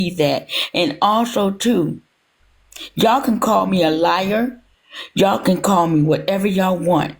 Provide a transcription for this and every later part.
that. And also too, y'all can call me a liar. Y'all can call me whatever y'all want.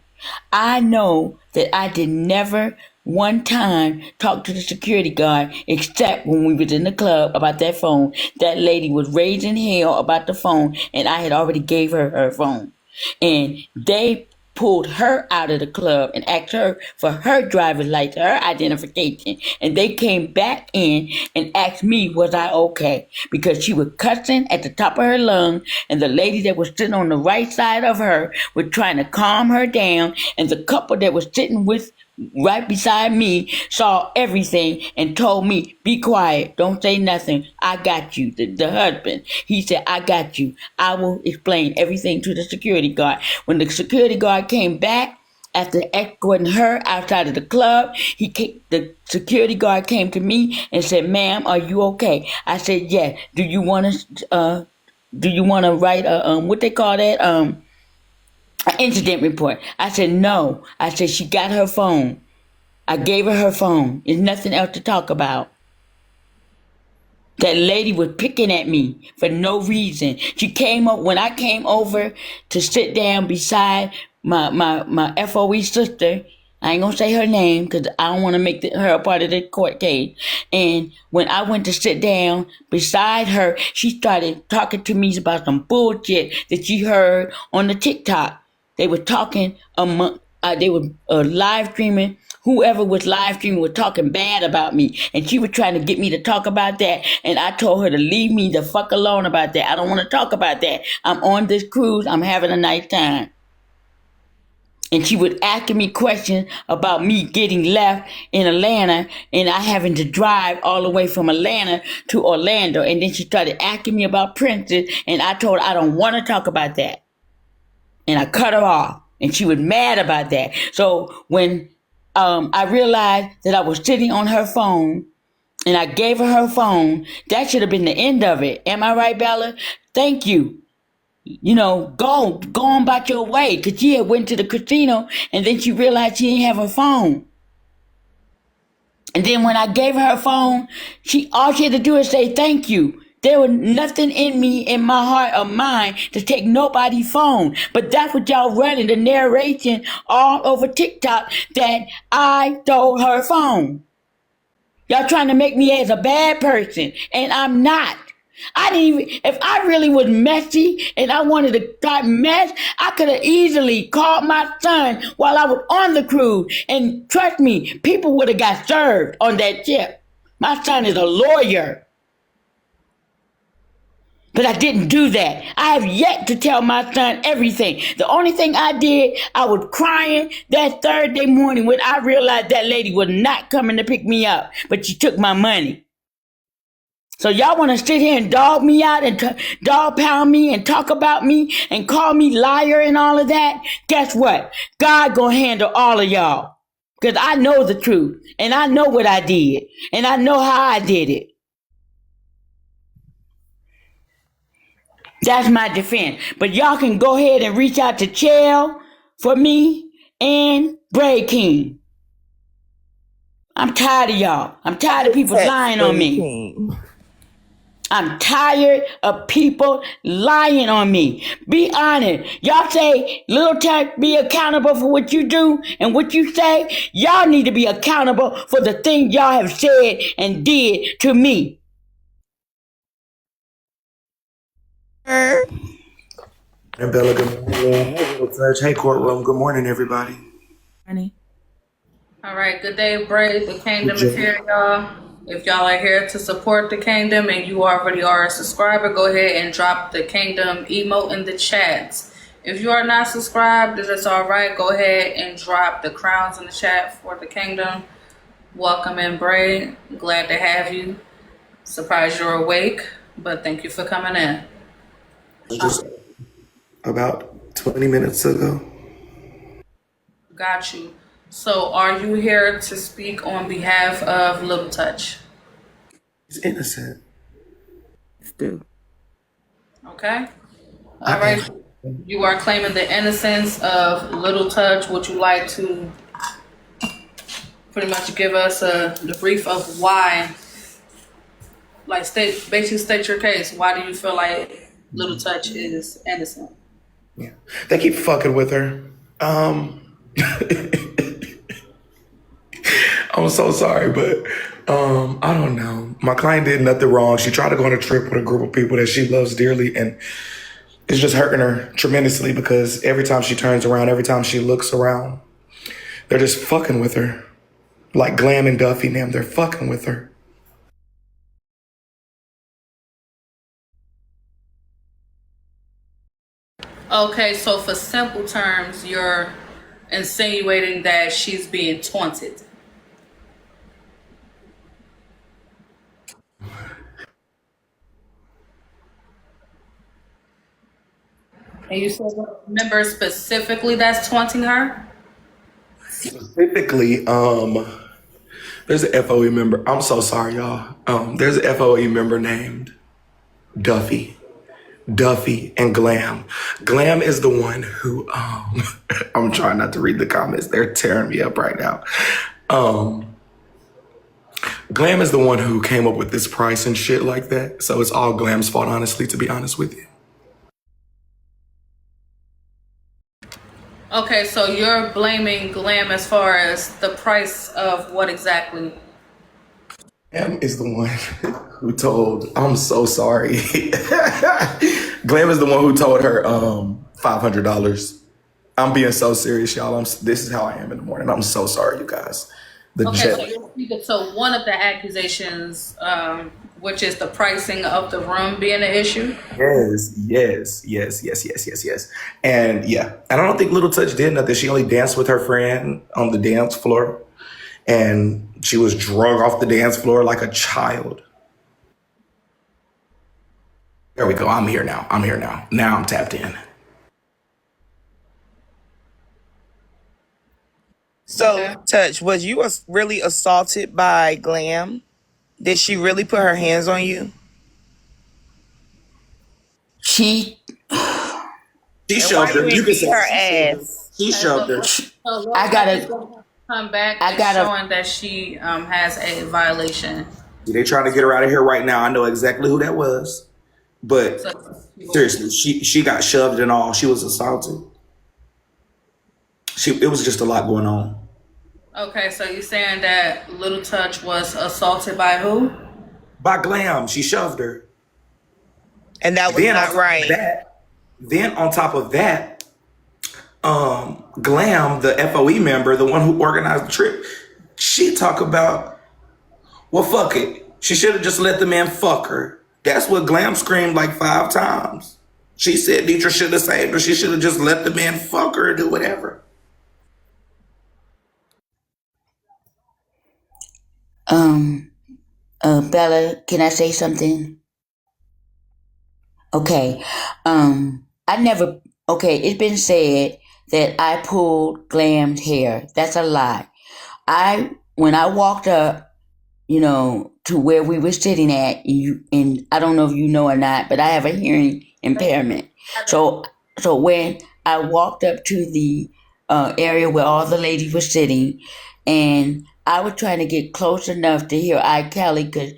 I know that I did never one time talk to the security guard except when we was in the club about that phone. That lady was raising hell about the phone and I had already gave her her phone. And they pulled her out of the club and asked her for her driver's license, her identification. And they came back in and asked me, was I okay? Because she was cussing at the top of her lungs, and the lady that was sitting on the right side of her was trying to calm her down, and the couple that was sitting with right beside me saw everything and told me, be quiet, don't say nothing, I got you. The husband, he said, I got you, I will explain everything to the security guard. When the security guard came back after escorting her outside of the club, the security guard came to me and said, ma'am, are you okay? I said, yes. Do you want to write a what they call that, an incident report? I said, no. I said, she got her phone. I gave her phone. There's nothing else to talk about. That lady was picking at me for no reason. She came up when I came over to sit down beside my FOE sister. I ain't gonna say her name because I don't want to make her a part of the court case. And when I went to sit down beside her, she started talking to me about some bullshit that she heard on the TikTok. They were talking they were live streaming. Whoever was live streaming was talking bad about me, and she was trying to get me to talk about that. And I told her to leave me the fuck alone about that. I don't want to talk about that. I'm on this cruise. I'm having a nice time. And she was asking me questions about me getting left in Atlanta and I having to drive all the way from Atlanta to Orlando. And then she started asking me about Princess, and I told her I don't want to talk about that. And I cut her off, and she was mad about that. So when I realized that I was sitting on her phone and I gave her phone, that should have been the end of it. Am I right, Bella? Thank you. You know, go on about your way, because she had went to the casino and then she realized she didn't have her phone. And then when I gave her phone, all she had to do is say thank you. There was nothing in me, in my heart or mind, to take nobody's phone. But that's what y'all running, the narration all over TikTok, that I stole her phone. Y'all trying to make me as a bad person, and I'm not. I didn't even, if I really was messy and I wanted to start mess, I could have easily called my son while I was on the cruise. And trust me, people would have got served on that ship. My son is a lawyer. But I didn't do that. I have yet to tell my son everything. The only thing I did, I was crying that Thursday morning when I realized that lady was not coming to pick me up, but she took my money. So y'all want to sit here and dog me out and dog pound me and talk about me and call me liar and all of that? Guess what? God gonna handle all of y'all. Because I know the truth. And I know what I did. And I know how I did it. That's my defense. But y'all can go ahead and reach out to Chell for me and Bray King. I'm tired of y'all. I'm tired of people lying on me. I'm tired of people lying on me. Be honest. Y'all say, Little Tech, be accountable for what you do and what you say. Y'all need to be accountable for the things y'all have said and did to me. Hey, Bella, good morning. Hey, Little Touch. Hey, courtroom. Good morning, everybody. Honey. All right, good day, Bray. The Kingdom is here, y'all. If y'all are here to support the Kingdom and you already are a subscriber, go ahead and drop the Kingdom emote in the chats. If you are not subscribed, that's all right. Go ahead and drop the crowns in the chat for the Kingdom. Welcome in, Bray. Glad to have you. Surprised you're awake, but thank you for coming in. Just about 20 minutes ago. Got you. So are you here to speak on behalf of Little Touch? He's innocent. Do. Okay. All right. You are claiming the innocence of Little Touch. Would you like to pretty much give us the brief of why like state your case. Why do you feel like Little Touch is innocent? Yeah. They keep fucking with her. I'm so sorry, but I don't know. My client did nothing wrong. She tried to go on a trip with a group of people that she loves dearly, and it's just hurting her tremendously because every time she turns around, every time she looks around, they're just fucking with her. Like Glam and Duffy and them, they're fucking with her. Okay, so for simple terms, you're insinuating that she's being taunted. And you said a member specifically that's taunting her? Specifically, there's an FOE member. I'm so sorry, y'all. There's an FOE member named Duffy. Duffy and Glam. Glam is the one who I'm trying not to read the comments. They're tearing me up right now. Glam is the one who came up with this price and shit like that. So it's all Glam's fault, honestly, to be honest with you. Okay, so you're blaming Glam as far as the price of what exactly? Glam is the one who told, I'm so sorry. Glam is the one who told her $500. I'm being so serious, y'all. This is how I am in the morning. I'm so sorry, you guys. Okay, so you're speaking to one of the accusations, which is the pricing of the room being an issue? Yes. And yeah, and I don't think Little Touch did nothing. She only danced with her friend on the dance floor, and she was drug off the dance floor like a child. There we go. I'm here now. Now I'm tapped in. So, Okay. Touch, was you really assaulted by Glam? Did she really put her hands on you? She She And why shoved her. you You ain't can beat say her ass? she shoved her. So I gotta- Lil Touch is gonna come back I and gotta- showing that she has a violation. They trying to get her out of here right now. I know exactly who that was, but So, seriously, she got shoved and all. She was assaulted. It was just a lot going on. okay, so you're saying that Little Touch was assaulted by who? By Glam, she shoved her. And that was Then on not top of right. then on top of that, Glam, the FOE member, the one who organized the trip, she talk about, well, fuck it. She should have just let the man fuck her. That's what Glam screamed like 5 times. She said Deidre should have saved her. She should have just let the man fuck her or do whatever. Bella, can I say something? Okay. It's been said that I pulled Glam's hair. That's a lie. When I walked up, to where we were sitting at, and I don't know if you know or not, but I have a hearing impairment. So when I walked up to the area where all the ladies were sitting, and I was trying to get close enough to hear I. Kelly, because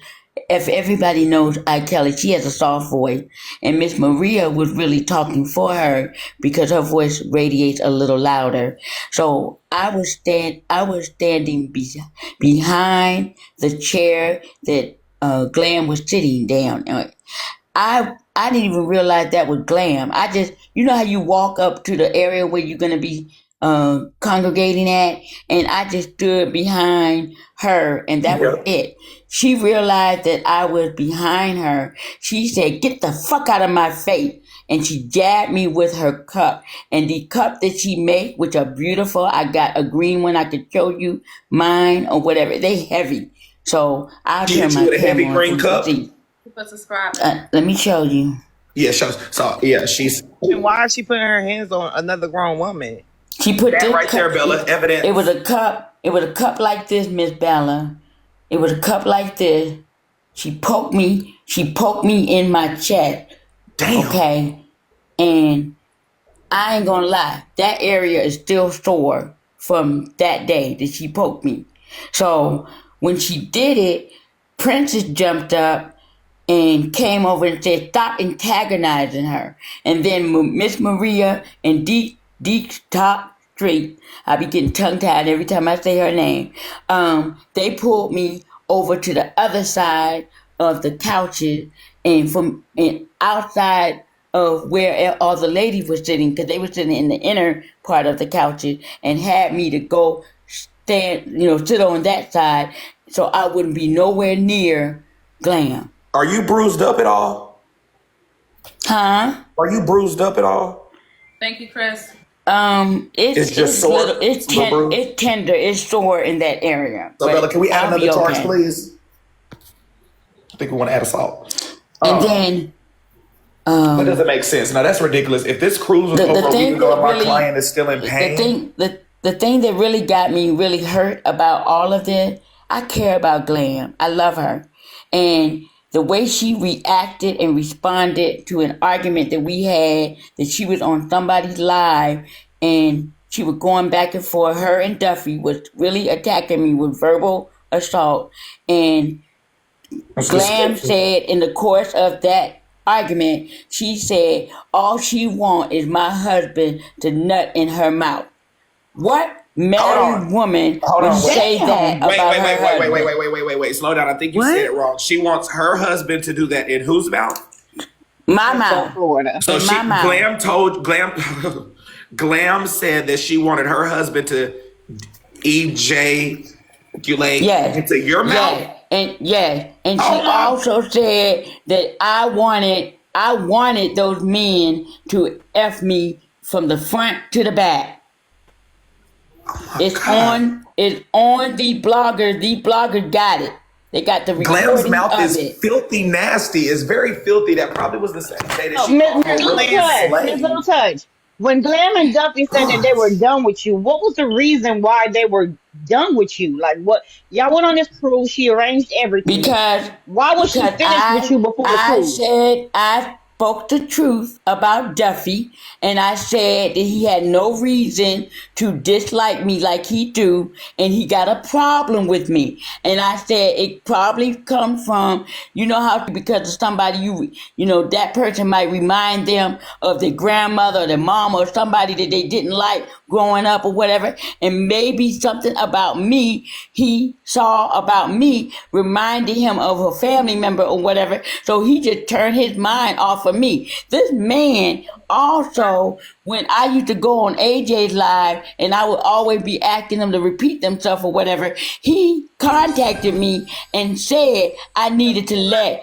if everybody knows I. Kelly, she has a soft voice, and Miss Maria was really talking for her because her voice radiates a little louder. So I was standing behind the chair that Glam was sitting down. I didn't even realize that was Glam. I just, how you walk up to the area where you're gonna be congregating at, and I just stood behind her, and that was it. She realized that I was behind her. She said, "Get the fuck out of my face." And she jabbed me with her cup. And the cup that she made, which are beautiful, I got a green one. I could show you mine or whatever. They heavy. So I'll turn my with a heavy camera on green so you cup? can see. Subscribe. Let me show you. Yeah, she's And why is she putting her hands on another grown woman? She put that this right there, cup. Bella. Evidence. It was a cup. It was a cup like this, Miss Bella. It was a cup like this. She poked me. She poked me in my chest. Damn. Okay. And I ain't gonna lie. That area is still sore from that day that she poked me. So when she did it, Princess jumped up and came over and said, "Stop antagonizing her." And then Miss Maria and Deep Top Street, I be getting tongue tied every time I say her name. They pulled me over to the other side of the couches and outside of where all the ladies were sitting, because they were sitting in the inner part of the couches, and had me to go stand, sit on that side, so I wouldn't be nowhere near Glam. Are you bruised up at all? Huh? Are you bruised up at all? Thank you, Chris. It's just sore. It's tender. It's sore in that area. So, Bella, can we add I'll another be charge, okay. please? I think we want to add assault. And then That doesn't make sense. Now, that's ridiculous. If this cruise was over a week ago and my client is still in pain. The thing that really got me really hurt about all of this, I care about Glam. I love her. And the way she reacted and responded to an argument that we had, that she was on somebody's live and she was going back and forth, her and Duffy was really attacking me with verbal assault. And Glam said in the course of that argument, she said, all she wants is my husband to nut in her mouth. What married woman would say that about her husband? Wait. Slow down. I think you said it wrong. She wants her husband to do that in whose mouth? My mouth. Florida. So In my mouth. Glam said that she wanted her husband to ejaculate into your mouth. And she also said that I wanted those men to F me from the front to the back. It's on the blogger. The blogger got it. They got the recording Glam's mouth of is it. filthy nasty. It's very filthy. That probably was the same day that Oh, she called Miss Little Lance Touch, Slade. Miss Little Touch. When Glam and Duffy said that they were done with you, what was the reason why they were done with you? Like, what? Y'all went on this cruise. She arranged everything. Because Why was she finished with you before the I cruise? said I spoke the truth about Duffy, and I said that he had no reason to dislike me like he do, and he got a problem with me. And I said it probably comes from, how because of somebody that person might remind them of their grandmother or their mom or somebody that they didn't like growing up or whatever, and maybe something about me he saw about me reminded him of a family member or whatever, so he just turned his mind off of me. This man also, when I used to go on AJ's live and I would always be asking them to repeat themselves or whatever, he contacted me and said I needed to let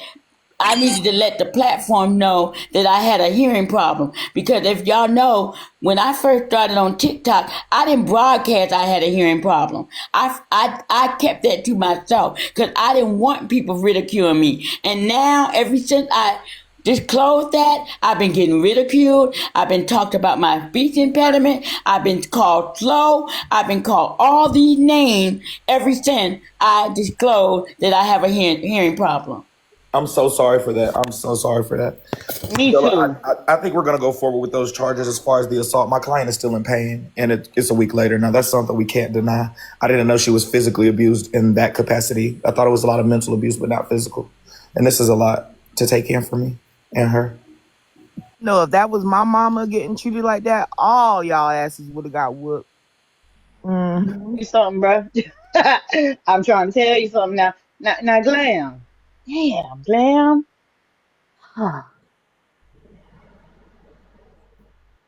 the platform know that I had a hearing problem. Because if y'all know, when I first started on TikTok, I didn't broadcast I had a hearing problem. I kept that to myself because I didn't want people ridiculing me. And now, ever since I disclosed that, I've been getting ridiculed. I've been talked about my speech impediment. I've been called slow. I've been called all these names ever since I disclosed that I have a hearing problem. I'm so sorry for that. I'm so sorry for that. Me too. I think we're going to go forward with those charges as far as the assault. My client is still in pain, and it's a week later. Now, that's something we can't deny. I didn't know she was physically abused in that capacity. I thought it was a lot of mental abuse, but not physical. And this is a lot to take in for me and her. No, if that was my mama getting treated like that, all y'all asses would have got whooped. You something, bro. I'm trying to tell you something now. Now, Glam. Damn, Glam. Huh.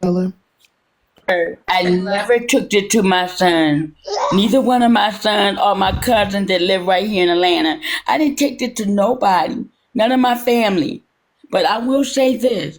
I never took it to my son. Neither one of my sons or my cousins that live right here in Atlanta. I didn't take it to nobody. None of my family. But I will say this.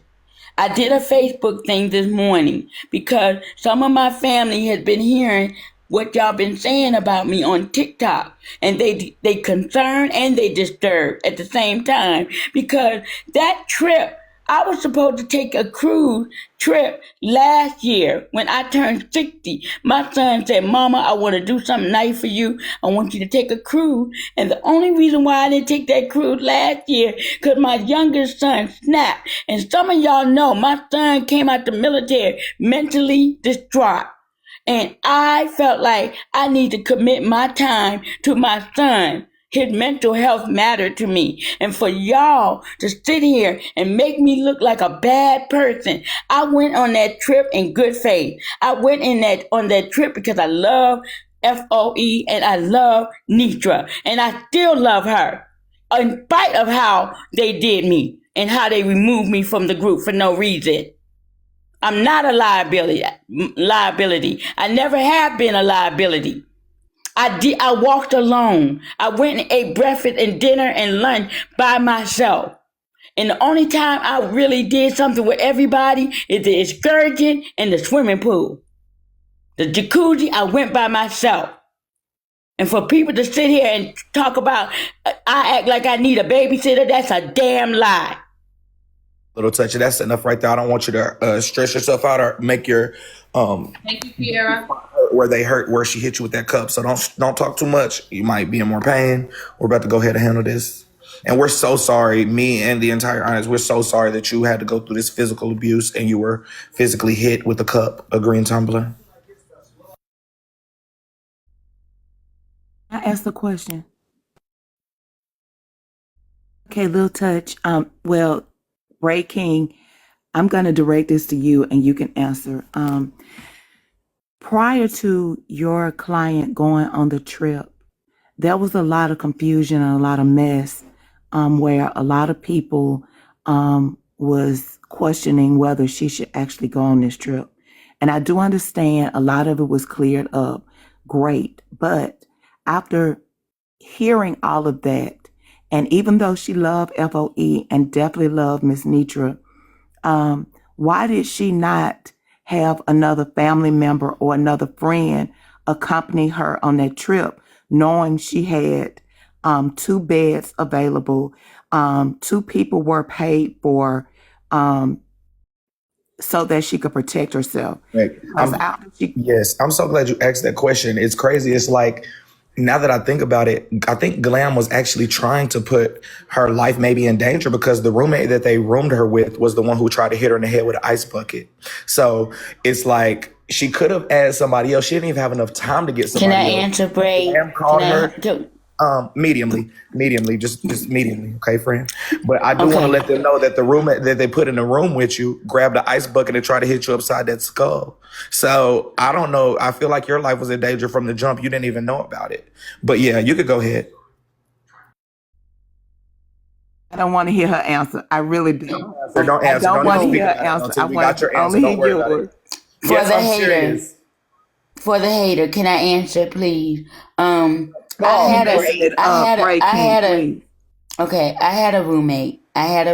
I did a Facebook thing this morning because some of my family has been hearing what y'all been saying about me on TikTok, and they concerned and they disturbed at the same time, because that trip, I was supposed to take a cruise trip last year when I turned 60. My son said, "Mama, I want to do something nice for you. I want you to take a cruise." And the only reason why I didn't take that cruise last year, because my youngest son snapped. And some of y'all know my son came out the military mentally distraught. And I felt like I need to commit my time to my son. his mental health mattered to me. And for y'all to sit here and make me look like a bad person, I went on that trip in good faith. I went on that trip because I love FOE and I love Nitra. And I still love her in spite of how they did me and how they removed me from the group for no reason. I'm not a liability. I never have been a liability. I walked alone. I went and ate breakfast and dinner and lunch by myself. And the only time I really did something with everybody is the excursion and the swimming pool. The jacuzzi, I went by myself. And for people to sit here and talk about, I act like I need a babysitter, that's a damn lie. Little touchy, that's enough right there. I don't want you to stress yourself out or make your Thank you, Kiara. where they hurt where she hit you with that cup. So don't talk too much. You might be in more pain. We're about to go ahead and handle this. And we're so sorry, me and the entire audience, we're so sorry that you had to go through this physical abuse and you were physically hit with a cup, a green tumbler. I asked the question. Okay, Lil Touch. Well, Ray King, I'm going to direct this to you and you can answer. Prior to your client going on the trip, there was a lot of confusion and a lot of mess where a lot of people was questioning whether she should actually go on this trip. And I do understand a lot of it was cleared up. Great. But after hearing all of that, and even though she loved FOE and definitely loved Miss Nitra, why did she not have another family member or another friend accompany her on that trip, knowing she had 2 beds available, 2 people were paid for so that she could protect herself? Yes, I'm so glad you asked that question. It's crazy. It's like, now that I think about it, I think Glam was actually trying to put her life maybe in danger because the roommate that they roomed her with was the one who tried to hit her in the head with an ice bucket. So it's like she could have added somebody else. She didn't even have enough time to get somebody Can I else. answer, Bray? Glam called her. Can Mediumly, just mediumly, okay, friend. But I do want to let them know that the roommate that they put in the room with you grabbed an ice bucket and tried to hit you upside that skull. So I don't know. I feel like your life was in danger from the jump. You didn't even know about it. But yeah, you could go ahead. I don't want to hear her answer. I really do. Don't answer. I don't want to hear her speak answer. until I we want got your to answer. only Don't hear worry about yours. it. For Yes, the I'm hater. serious. For the hater, can I answer, please? I had a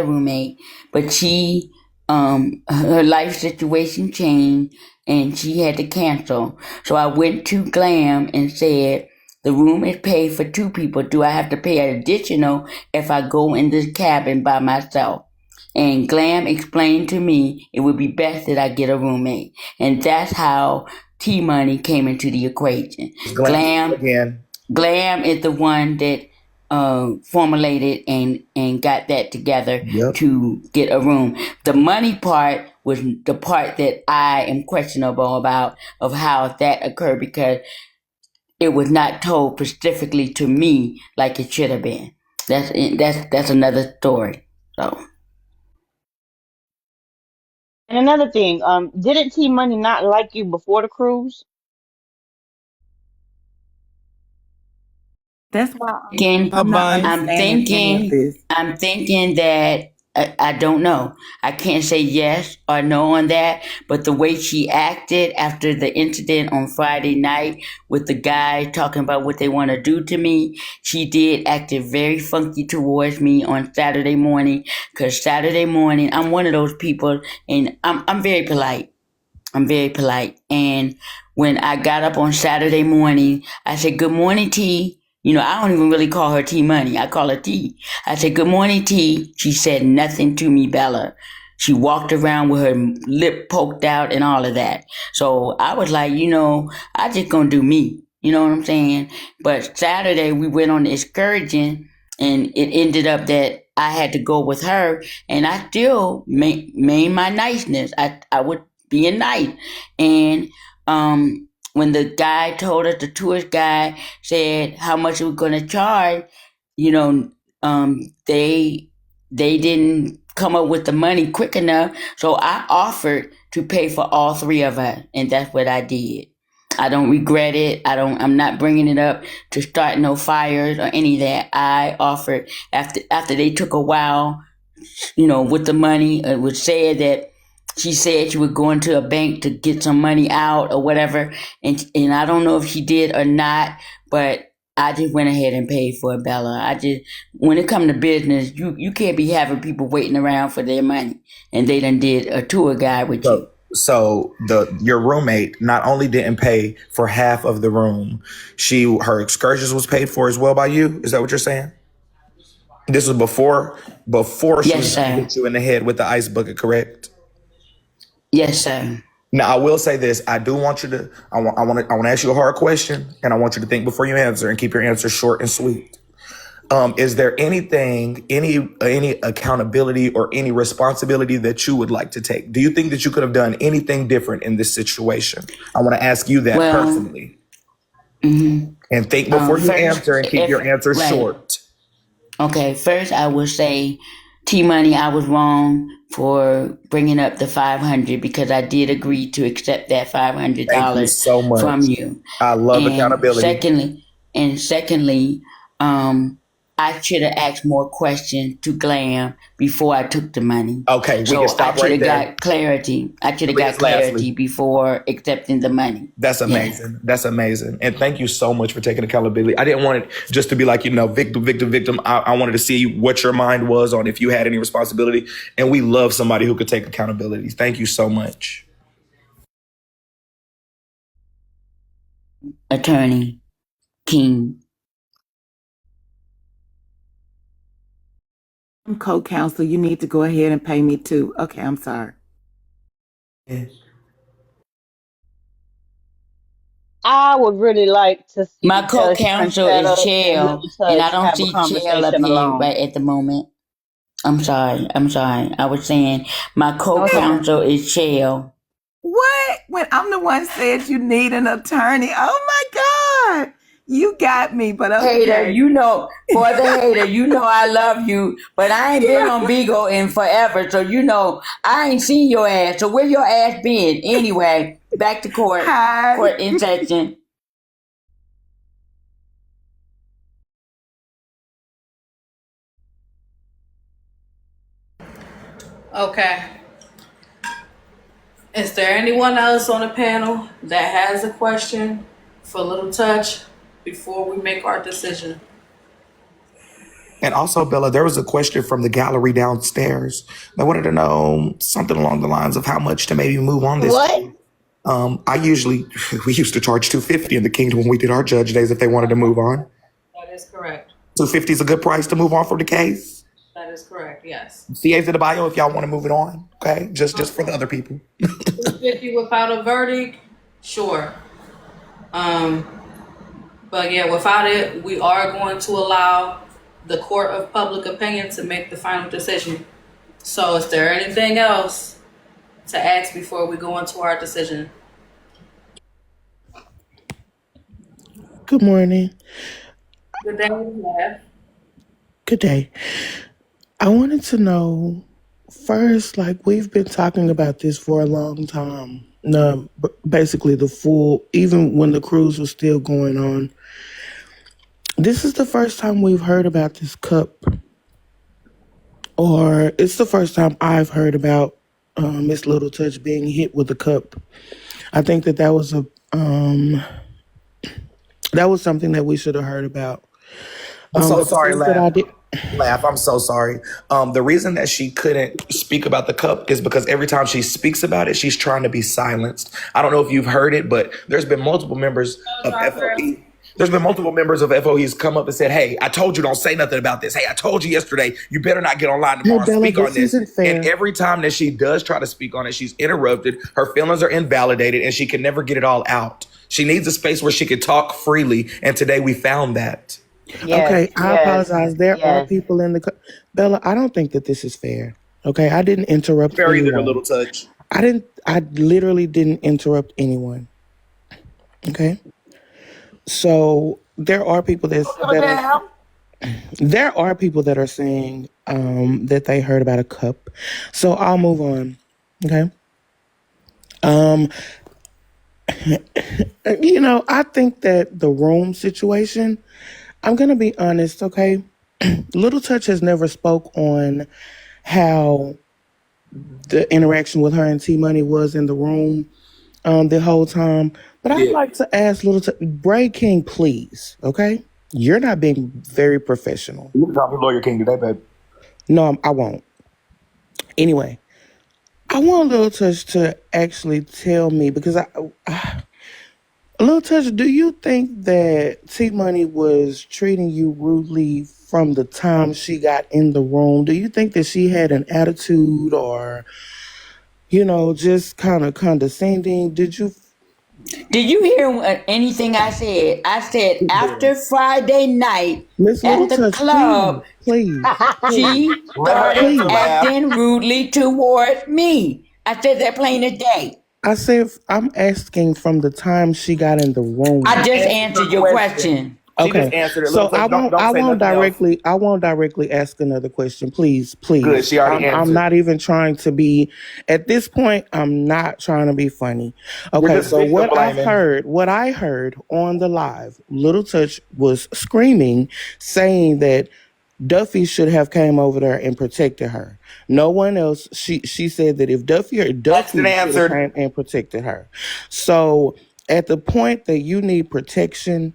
roommate, but she, her life situation changed and she had to cancel. So I went to Glam and said, the room is paid for 2 people. Do I have to pay an additional if I go in this cabin by myself? And Glam explained to me it would be best that I get a roommate. And that's how T-Money came into the equation. Glam is the one that formulated and got that together to get a room. The money part was the part that I am questionable about of how that occurred because it was not told specifically to me like it should have been. That's another story. So. And another thing, didn't T Money not like you before the cruise? That's why Again, I'm not I'm understanding any of this. thinking that I don't know. I can't say yes or no on that, but the way she acted after the incident on Friday night with the guy talking about what they want to do to me, she did acted very funky towards me on Saturday morning. Because Saturday morning, I'm one of those people, and I'm very polite. I'm very polite. And when I got up on Saturday morning, I said, "Good morning, T." You know, I don't even really call her T Money. I call her T. I said, "Good morning, T." She said nothing to me, Bella. She walked around with her lip poked out and all of that. So I was like, I just gonna do me. You know what I'm saying? But Saturday we went on the excursion and it ended up that I had to go with her and I still made my niceness. I would be nice. And, when the guy told us, the tourist guy said how much we were going to charge, you know, they didn't come up with the money quick enough. So I offered to pay for all three of us, and that's what I did. I don't regret it. I'm not bringing it up to start no fires or any of that. I offered after they took a while, with the money. It was said that she said she would go into a bank to get some money out or whatever, and I don't know if she did or not, but I just went ahead and paid for it, Bella. When it come to business, you can't be having people waiting around for their money, and they done did a tour guide with you. So your roommate not only didn't pay for half of the room, her excursions was paid for as well by you. Is that what you're saying? This was before she Yes, sir. hit you in the head with the ice bucket, correct? Yes, sir. Now I will say this: I do want you to. I want to ask you a hard question, and I want you to think before you answer, and keep your answer short and sweet. Is there anything, any accountability or any responsibility that you would like to take? Do you think that you could have done anything different in this situation? I want to ask you that personally. Mm-hmm. And think before you answer, and keep your answer short. Okay, first I would say, T-Money, I was wrong for bringing up the $500 because I did agree to accept that $500 Thank you so much. from you. I love accountability. Secondly, I should have asked more questions to Glam before I took the money. Okay, we can stop right there. I should have got clarity before accepting the money. That's amazing. Yeah. That's amazing. And thank you so much for taking accountability. I didn't want it just to be like, victim. I wanted to see what your mind was on if you had any responsibility. And we love somebody who could take accountability. Thank you so much. Attorney King. I'm co-counsel. You need to go ahead and pay me too. Okay, I'm sorry. I would really like to see my co-counsel is Chael, and I don't see Chael up here right at the moment. I'm sorry. I was saying my co-counsel is Chael. What? When I'm the one said you need an attorney. Oh my God. You got me, but okay. Hater, for the hater, I love you, but I ain't been on Bigo in forever, so I ain't seen your ass. So where your ass been? Anyway, back to court. Hi. Court in session. Okay. Is there anyone else on the panel that has a question for Little Touch before we make our decision? And also, Bella, there was a question from the gallery downstairs. They wanted to know something along the lines of how much to maybe move on this. What? We used to charge $250 in the Kingdom when we did our judge days if they wanted to move on. That is correct. $250 is a good price to move on from the case. That is correct. Yes. CA's in the bio if y'all want to move it on. Okay, just for the other people. $250 without a verdict, sure. But yeah, without it, we are going to allow the court of public opinion to make the final decision. So is there anything else to ask before we go into our decision? Good morning. Good day, Lev. Good day. I wanted to know first, we've been talking about this for a long time. No, basically even when the cruise was still going on. This is the first time we've heard about this cup, or it's the first time I've heard about Miss Little Touch being hit with a cup. I think that was something that we should have heard about. I'm so sorry, Laugh. I'm so sorry. The reason that she couldn't speak about the cup is because every time she speaks about it, she's trying to be silenced. I don't know if you've heard it, but there's been multiple members of FOE. There's been multiple members of FOEs come up and said, hey, I told you don't say nothing about this. Hey, I told you yesterday, you better not get online tomorrow and speak on this. And every time that she does try to speak on it, she's interrupted. Her feelings are invalidated and she can never get it all out. She needs a space where she can talk freely. And today we found that. Yes, okay, I apologize. There are people in the... Bella, I don't think that this is fair. Okay, I didn't interrupt anyone. Very Little Touch. I literally didn't interrupt anyone. Okay? So there are people that there are people that are saying that they heard about a cup. So I'll move on. Okay. Um, I think that the room situation, I'm gonna be honest, okay? Little Touch has never spoke on how the interaction with her and T Money was in the room the whole time. But I'd Yeah. like to ask Little Touch, Bray King, please, okay? You're not being very professional. You can call me Lawyer King today, babe. No, I won't. Anyway, I want Little Touch to actually tell me because Little Touch, do you think that T Money was treating you rudely from the time she got in the room? Do you think that she had an attitude or, just kind of condescending? Did you? Did you hear anything I said? I said after Friday night Miss Little at the Touch, club, please. she Let her started answer, Lab. acting rudely towards me. I said that plain as day. I said I'm asking from the time she got in the room. I just answered your question. She just Okay, answered it. so Little Touch, don't say I won't nothing else. directly ask another question, please. Good, she already I'm answered. not even trying to be. At this point, I'm not trying to be funny. You're Okay, just so victim blaming. what I heard on the live, Little Touch was screaming, saying that Duffy should have came over there and protected her. No one else. She said that if Duffy Question should have answered. came and protected her. So at the point that you need protection,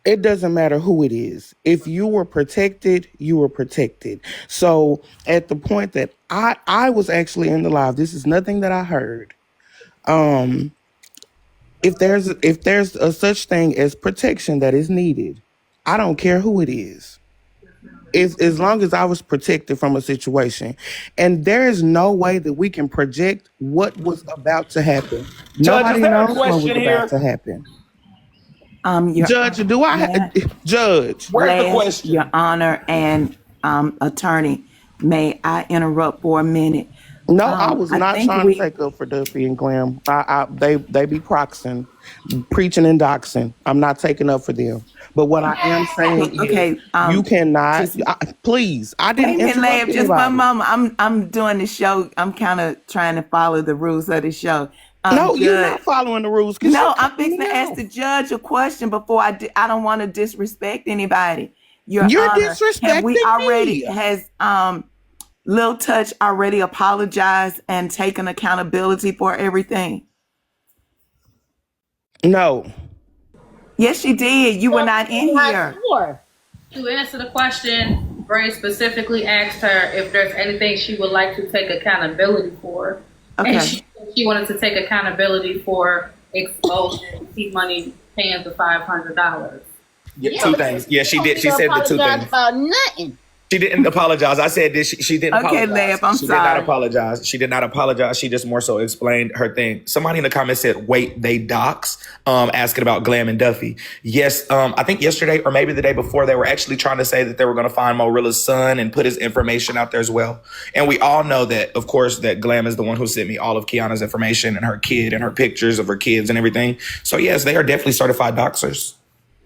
it doesn't matter who it is. If you were protected, you were protected. So at the point that I was actually in the live, this is nothing that I heard. If there's a such thing as protection that is needed, I don't care who it is. If as long as I was protected from a situation, and there is no way that we can project what was about to happen. Judge, Nobody is there a knows what was question about here? to happen. Your Judge, Judge? Where's the Last, question? Your Honor and attorney, may I interrupt for a minute? No, I was I not think trying to take up for Duffy and Glam. They be proxing, preaching and doxing. I'm not taking up for them. But what I am saying Okay, is, you cannot. Please, I Wait a didn't minute, interrupt Lab, just one anybody. moment. I'm doing the show. I'm kind of trying to follow the rules of the show. No, you're Judge, not following the rules. 'Cause no, you're I'm cutting fixing me to ask off. the judge a question before I don't want to disrespect anybody. Your You're Honor, have we disrespecting already me. has Lil Touch already apologized and taken accountability for everything? No. Yes, she did. You were not in here. Sure. To answer the question, Bray specifically asked her if there's anything she would like to take accountability for. Okay. And she wanted to take accountability for exposing T Money paying the $500. Yeah, two things. Yeah, she did. She said the two apologize things. about nothing. She didn't apologize. I said this. She didn't Okay, apologize. Lab, I'm she sorry. did not apologize. She did not apologize. She just more so explained her thing. Somebody in the comments said, wait, they dox, asking about Glam and Duffy. Yes, I think yesterday or maybe the day before, they were actually trying to say that they were going to find Morilla's son and put his information out there as well. And we all know that, of course, that Glam is the one who sent me all of Kiana's information and her kid and her pictures of her kids and everything. So yes, they are definitely certified doxers.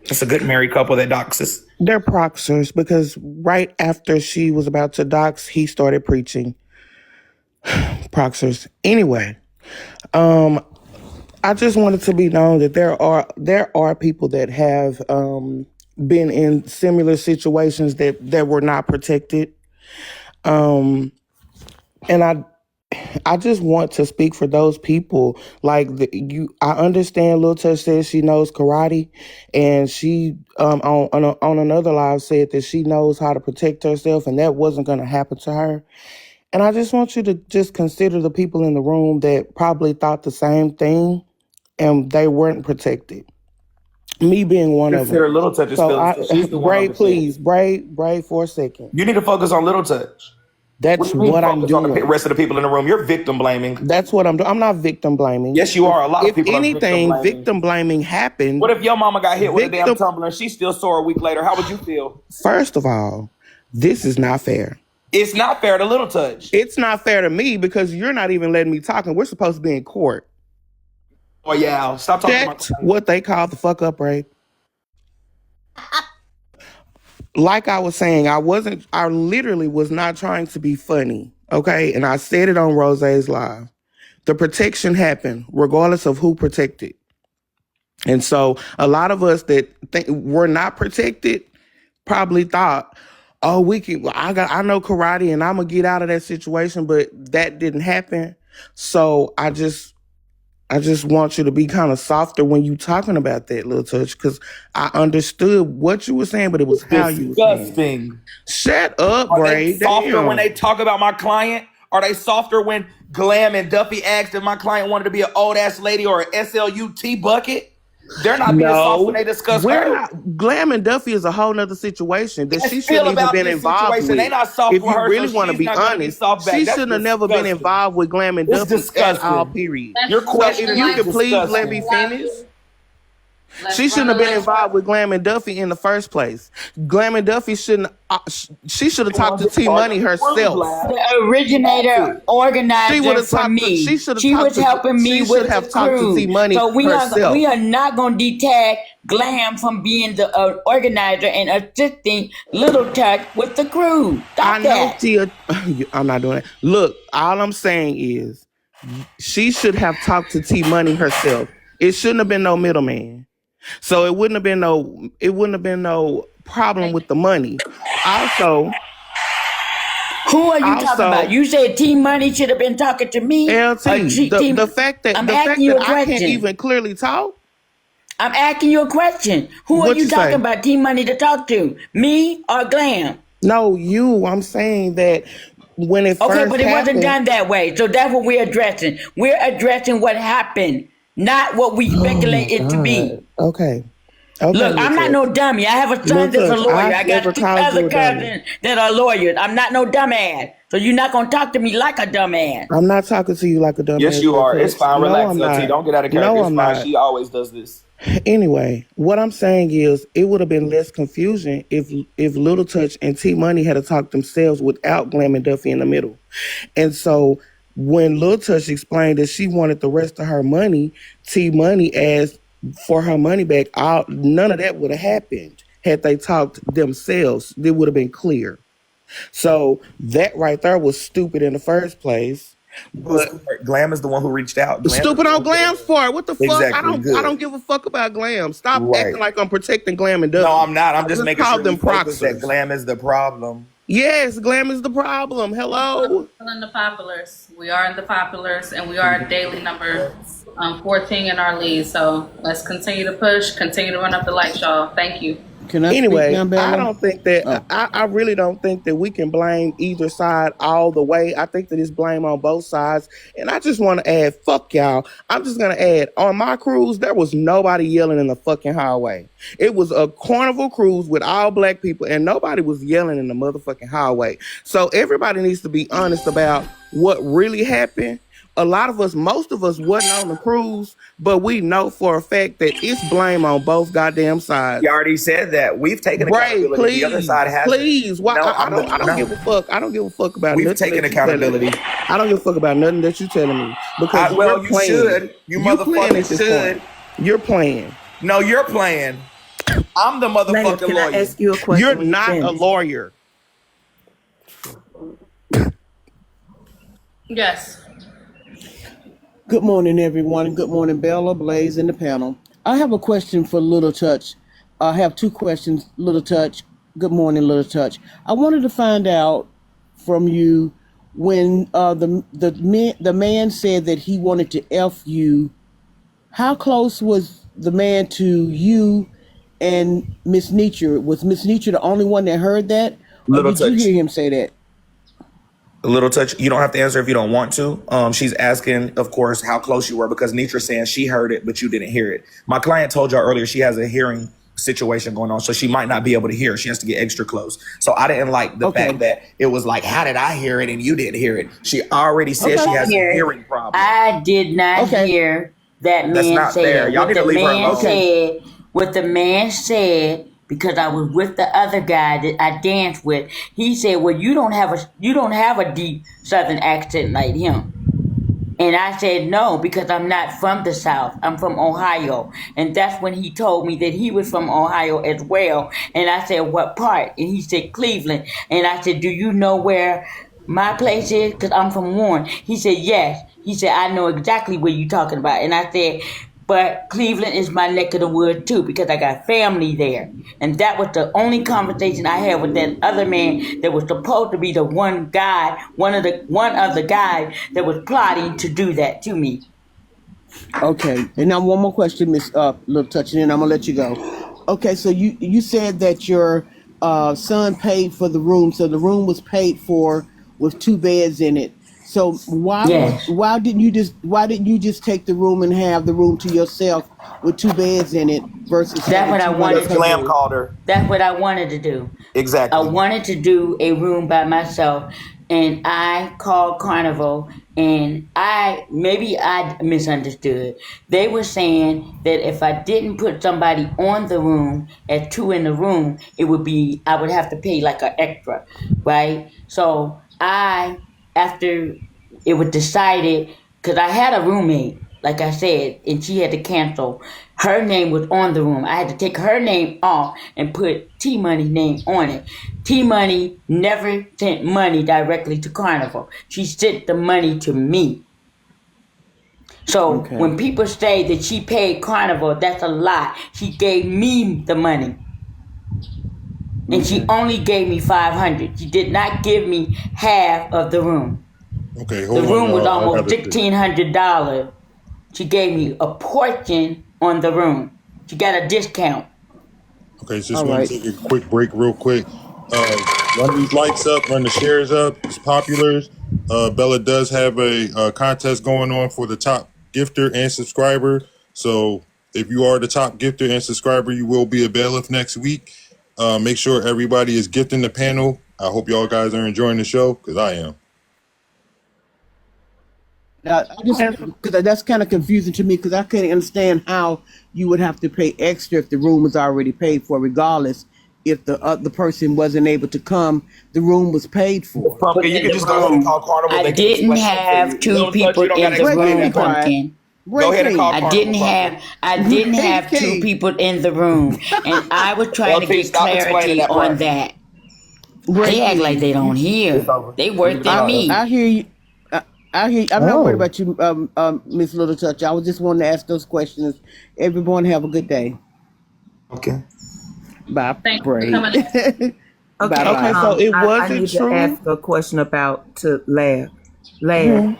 It's a good married couple that doxes. They're proxers because right after she was about to dox, he started preaching. Proxers. Anyway, I just wanted to be known that there are people that have been in similar situations that were not protected. And I just want to speak for those people. Like I understand Lil Touch says she knows karate, and she on another live said that she knows how to protect herself, and that wasn't going to happen to her. And I just want you to just consider the people in the room that probably thought the same thing, and they weren't protected. Me being one of Consider them. Little Touch's So feelings. She's the one Bray, on the please, fence. Bray for a second. You need to focus on Little Touch. That's do you mean what I'm focus on the doing. rest of the people in the room? You're victim blaming. That's what I'm doing. I'm not victim blaming. Yes, you are. A lot of If people anything, are victim blaming happened. What if your mama got hit with a damn Victim- tumbler and she still sore a week later? How would you feel? First of all, this is not fair. It's not fair to Little Touch. It's not fair to me because you're not even letting me talk, and we're supposed to be in court. Oh yeah, stop talking That's what they call the fuck up rate. like I was saying, I literally was not trying to be funny. Okay. And I said it on Rose's Live. The protection happened regardless of who protected. And so a lot of us that were not protected probably thought, oh, I know karate and I'm gonna get out of that situation, but that didn't happen. So I just want you to be kind of softer when you talking about that, Little Touch, because I understood what you were saying, but it was how you were saying. Disgusting. Shut up, Are Bray. they softer Damn. when they talk about my client? Are they softer when Glam and Duffy asked if my client wanted to be an old ass lady or an SLUT bucket? They're not being soft when they discuss her. Glam and Duffy is a whole nother situation that she Still shouldn't even about been this involved situation. with. They not soft If for you her, really so want to she's be not gonna be honest, soft back. she That's shouldn't have never been disgusting. involved with Glam and It's Duffy at disgusting. all, period. Your So question if you is could please let disgusting. me finish. She shouldn't have been involved with Glam and Duffy in the first place. Glam and Duffy shouldn't. She should have talked to T Money herself. The originator, organizer for me. She was helping me with the crew. So we are not going to detach Glam from being the organizer and assisting Little Touch with the crew. I know, Tia. I'm not doing it. Look, all I'm saying is she should have talked to T Money herself. It shouldn't have been no middleman. So it wouldn't have been no problem with the money. Also, who are you talking about? You said T Money should have been talking to me. LT, the fact that I can't even clearly talk. I'm asking you a question. Who are you talking about T Money to talk to? Me or Glam? No, you. I'm saying that when it first happened. Okay, but it wasn't done that way. So that's what we're addressing. We're addressing what happened, not what we speculate it to be. Okay. Look, I'm not no dummy. I have a son that's a lawyer. I got 2 other cousins that are lawyers. I'm not no dumbass. So you're not going to talk to me like a dumbass. I'm not talking to you like a dumbass. Yes, you are. It's fine. Relax, LT. Don't get out of character. No, it's I'm fine. not. She always does this. Anyway, what I'm saying is it would have been less confusion if Little Touch and T Money had to talk themselves without Glam and Duffy in the middle. And so when Little Touch explained that she wanted the rest of her money, T Money asked for her money back. None of that would have happened had they talked themselves. It would have been clear. So that right there was stupid in the first place. But Glam is the one who reached out. Glam stupid on Glam's part. What the fuck? Exactly, I don't give a fuck about Glam. Stop acting like I'm protecting Glam and Duffy. No, I'm not. I'm just making sure them focus that Glam is the problem. Yes, Glam is the problem. Hello. We're in the populars. We are in the populars, and we are daily number 14 in our lead. So let's continue to push, continue to run up the lights, y'all. Thank you. Anyway, I don't think that I really don't think that we can blame either side all the way. I think that it's blame on both sides. And I just want to add, fuck y'all. I'm just gonna add, on my cruise, there was nobody yelling in the fucking highway. It was a carnival cruise with all black people, and nobody was yelling in the motherfucking highway. So everybody needs to be honest about what really happened. A lot of us, most of us wasn't on the cruise, but we know for a fact that it's blame on both goddamn sides. You already said that. We've taken accountability. Please, the other side has. Please. Why? No, I don't give a fuck. I don't give a fuck about. We've taken accountability. I don't give a fuck about nothing that you're telling me because you should. You motherfuckers should. You're playing. No, you're playing. I'm the motherfucking Can lawyer. I ask you a question? You're not a lawyer. Yes. Good morning, everyone. Good morning, Bella, Blaze, and the panel. I have a question for Little Touch. I have 2 questions, Little Touch. Good morning, Little Touch. I wanted to find out from you when the man said that he wanted to F you. How close was the man to you and Miss Nietzsche? Was Miss Nietzsche the only one that heard that? Or did you hear him say that? Little Touch, you don't have to answer if you don't want to. She's asking, of course, how close you were because Nietzsche saying she heard it, but you didn't hear it. My client told y'all earlier she has a hearing situation going on, so she might not be able to hear. She has to get extra close. So I didn't like the fact that it was like, how did I hear it and you didn't hear it? She already said she has a hearing problem. I did not hear that man say Y'all need to leave her alone. What the man said, because I was with the other guy that I danced with, he said, well, you don't have a deep Southern accent like him. And I said no, because I'm not from the South. I'm from Ohio. And that's when he told me that he was from Ohio as well. And I said, what part? And he said, Cleveland. And I said, do you know where my place is? Because I'm from Warren. He said, yes. He said, I know exactly what you're talking about. And I said, but Cleveland is my neck of the woods too, because I got family there. And that was the only conversation I had with that other man that was supposed to be the one of the guys that was plotting to do that to me. Okay, and now one more question, Miss Little Touch, and then I'm gonna let you go. Okay, so you said that your son paid for the room, so the room was paid for with 2 beds in it. So Yes. why didn't you just take the room and have the room to yourself with 2 beds in it versus That's having what I two wanted Because to other Glam do. called her. That's what I wanted to do. I Exactly. wanted to do a room by myself, and I called Carnival, and I misunderstood. They were saying that if I didn't put somebody on the room at 2 in the room, I would have to pay like an extra, right? So after it was decided, because I had a roommate, like I said, and she had to cancel. Her name was on the room. I had to take her name off and put T Money's name on it. T Money never sent money directly to Carnival. She sent the money to me. So Okay. when people say that she paid Carnival, that's a lie. She gave me the money. And she only gave me $500. She did not give me half of the room. Okay, The hold on, room was y'all. I almost gotta. $1,600. She gave me a portion on the room. She got a discount. Okay, so All just want right. to take a quick break, real quick. Run these likes up, run the shares up. It's popular. Bella does have a contest going on for the top gifter and subscriber. So if you are the top gifter and subscriber, you will be a bailiff next week. Make sure everybody is gifting the panel. I hope y'all guys are enjoying the show, because I am. Now, because that's kind of confusing to me because I couldn't understand how you would have to pay extra if the room was already paid for, regardless if the person wasn't able to come, the room was paid for. Pumpkin, you can just go ahead and call Carnival. I They can didn't explain it to have you. 2 Little Touch, people you don't in gotta the Ray explain K, room, be that part. quiet. Pumpkin. Ray Go ahead and K, call I Carnival. didn't have Pumpkin. I didn't Ray have 2 K, people in the room, and I was trying to LT, get stop explaining clarity that on part. that. Ray They act like K. they don't It's hear. over. They Leave worse it than alone. me. I hear you. I hear you. I'm not worried Oh, about you, Miss Little Touch. I was just wanting to ask those questions. Everyone have a good day. Okay. Bye, Thank you for Bray. coming in. Bye Okay, okay. bye. So it I wasn't need to true. ask a question about to Lab. Lab, Hmm.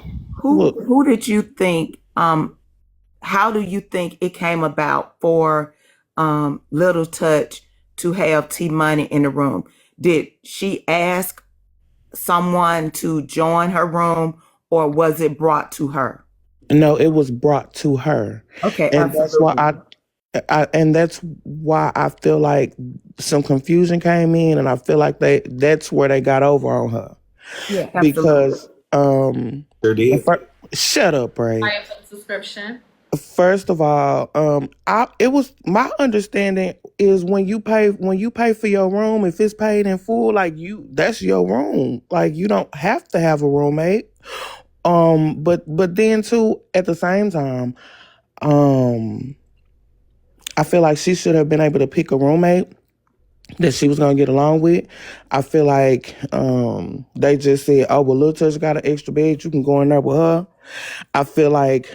Look, who did you think how do you think it came about for Little Touch to have T Money in the room? Did she ask someone to join her room or was it brought to her? no, it was brought to her, Okay, and that's why absolutely. and that's why I feel like some confusion came in, and I feel like that's where they got over on her Yeah, absolutely. because Sure did. shut up, Bray. I have a subscription. First of all, it was my understanding is when you pay for your room, if it's paid in full, like that's your room. Like you don't have to have a roommate. But then too, at the same time, I feel like she should have been able to pick a roommate that she was gonna get along with. I feel like they just said, "Oh, well, Lil Touch got an extra bed. You can go in there with her." I feel like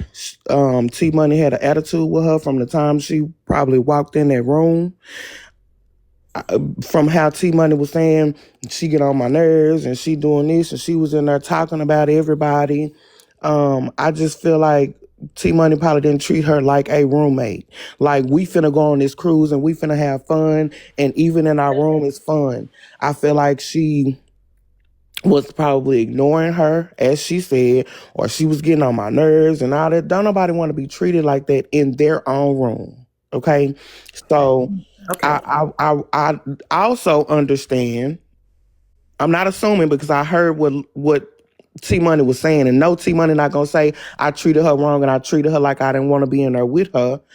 T Money had an attitude with her from the time she probably walked in that room. From how T Money was saying, she get on my nerves and she doing this and she was in there talking about everybody. I just feel like T Money probably didn't treat her like a roommate. Like we finna go on this cruise and we finna have fun, and even in our room it's fun. I feel like she was probably ignoring her, as she said, or she was getting on my nerves and all that. Don't nobody want to be treated like that in their own room. Okay, so Okay. I also understand. I'm not assuming because I heard what T Money was saying, and no, T Money not gonna say I treated her wrong and I treated her like I didn't want to be in there with her.